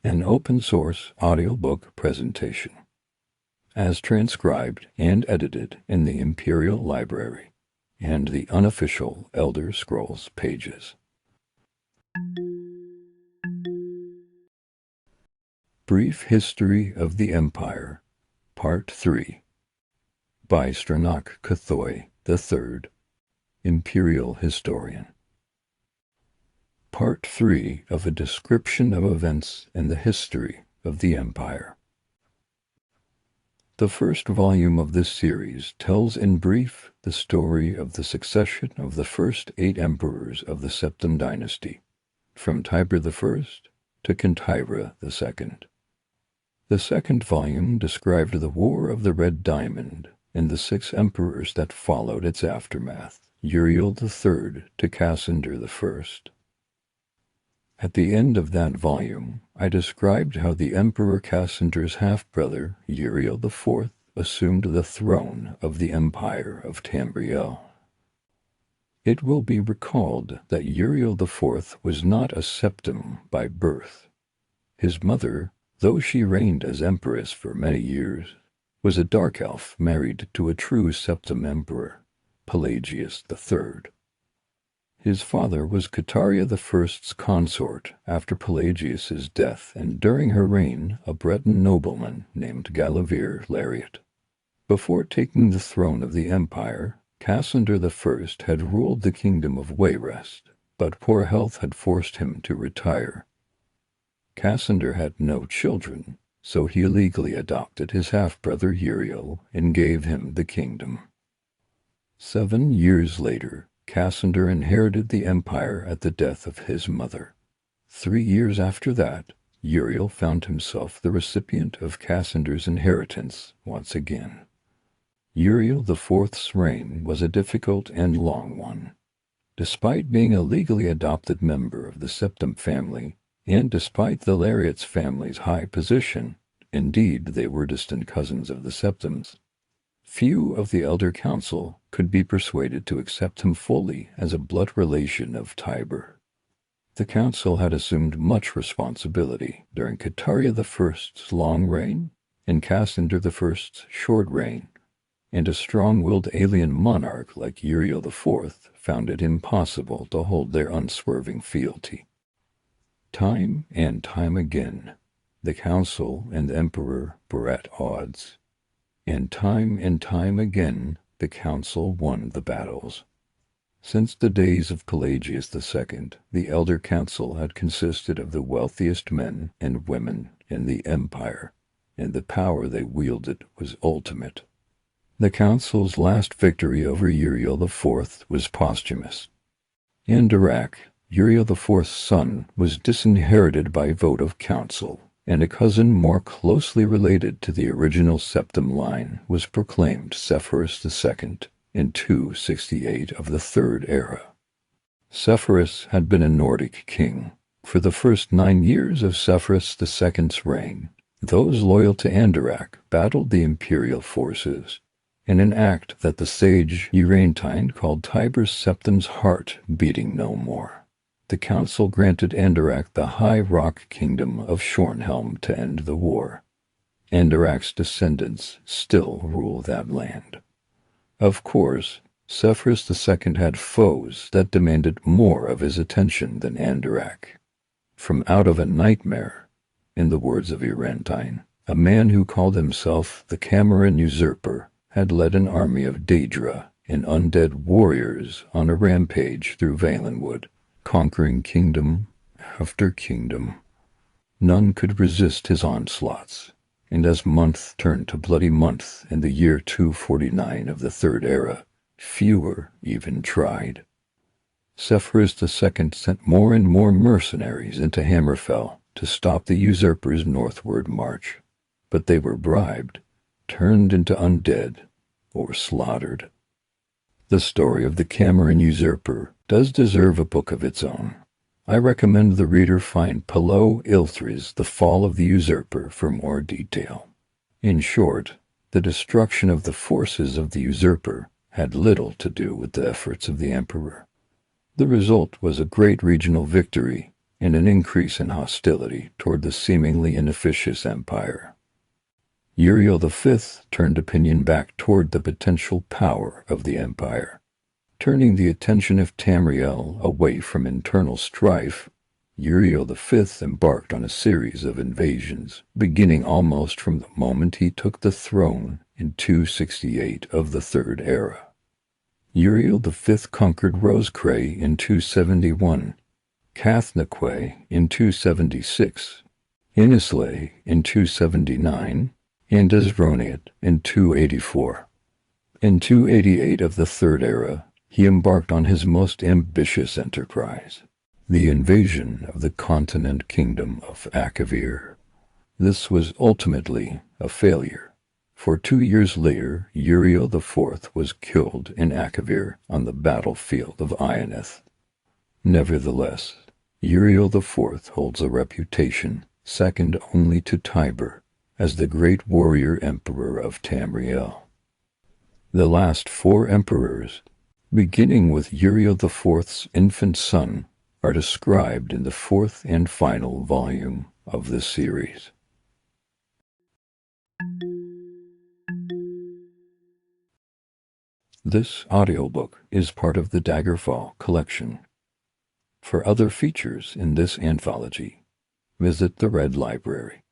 an open-source audiobook presentation, as transcribed and edited in the Imperial Library and the Unofficial Elder Scrolls Pages. Brief History of the Empire, Part 3, by Stronach III, Imperial Historian. Part 3 of a description of events in the history of the Empire. The first volume of this series tells in brief the story of the succession of the first 8 emperors of the Septim dynasty, from Tiber I to Kentyra II. The second volume described the War of the Red Diamond and the 6 emperors that followed its aftermath, Uriel III to Cassander I. At the end of that volume, I described how the Emperor Cassander's half-brother, Uriel IV, assumed the throne of the Empire of Tamriel. It will be recalled that Uriel IV was not a septim by birth. His mother, though she reigned as empress for many years, was a dark elf married to a true septim emperor, Pelagius III. His father was Cataria I's consort after Pelagius's death, and during her reign a Breton nobleman named Galavir Lariat. Before taking the throne of the empire, Cassander I had ruled the kingdom of Wayrest, but poor health had forced him to retire. Cassander had no children, so he illegally adopted his half-brother Uriel and gave him the kingdom. 7 years later, Cassander inherited the empire at the death of his mother. 3 years after that, Uriel found himself the recipient of Cassander's inheritance once again. Uriel IV's reign was a difficult and long one. Despite being a legally adopted member of the Septim family, and despite the Lariat's family's high position, indeed they were distant cousins of the Septims, few of the Elder Council could be persuaded to accept him fully as a blood relation of Tiber. The council had assumed much responsibility during Cataria I's long reign and Cassander I's short reign, and a strong-willed alien monarch like Uriel IV found it impossible to hold their unswerving fealty. Time and time again, the council and the emperor were at odds, and time again the council won the battles. Since the days of Pelagius II, the Elder Council had consisted of the wealthiest men and women in the empire, and the power they wielded was ultimate. The council's last victory over Uriel IV was posthumous. Andorak, Uriel IV's son, was disinherited by vote of council, and a cousin more closely related to the original septim line was proclaimed Sepphoris II in 268 of the Third Era. Sepphoris had been a Nordic king. For the first 9 years of Sepphoris II's reign, those loyal to Andorak battled the imperial forces, in an act that the sage Urantine called Tiber's septim's heart beating no more. The council granted Andorak the high rock kingdom of Shornhelm to end the war. Andorak's descendants still rule that land. Of course, Sepphoris II had foes that demanded more of his attention than Andorak. From out of a nightmare, in the words of Urantine, a man who called himself the Cameron Usurper had led an army of Daedra and undead warriors on a rampage through Valenwood, conquering kingdom after kingdom. None could resist his onslaughts, and as month turned to bloody month in the year 249 of the Third Era, fewer even tried. Sepphoris II sent more and more mercenaries into Hammerfell to stop the usurper's northward march, but they were bribed, turned into undead, or slaughtered. The story of the Cameron Usurper does deserve a book of its own. I recommend the reader find Pelot Ilthry's The Fall of the Usurper for more detail. In short, the destruction of the forces of the usurper had little to do with the efforts of the emperor. The result was a great regional victory and an increase in hostility toward the seemingly inefficacious empire. Uriel V turned opinion back toward the potential power of the empire. Turning the attention of Tamriel away from internal strife, Uriel V embarked on a series of invasions, beginning almost from the moment he took the throne in 268 of the Third Era. Uriel V conquered Rosecray in 271, Cathnaquay in 276, Inislay in 279, and Stronach in 284. In 288 of the Third Era, he embarked on his most ambitious enterprise, the invasion of the continent kingdom of Akavir. This was ultimately a failure, for 2 years later Uriel IV was killed in Akavir on the battlefield of Ionith. Nevertheless, Uriel IV holds a reputation second only to Tiber as the great warrior emperor of Tamriel. The last 4 emperors, beginning with Uriel IV's infant son, are described in the 4th and final volume of this series. This audiobook is part of the Daggerfall Collection. For other features in this anthology, visit the Red Library.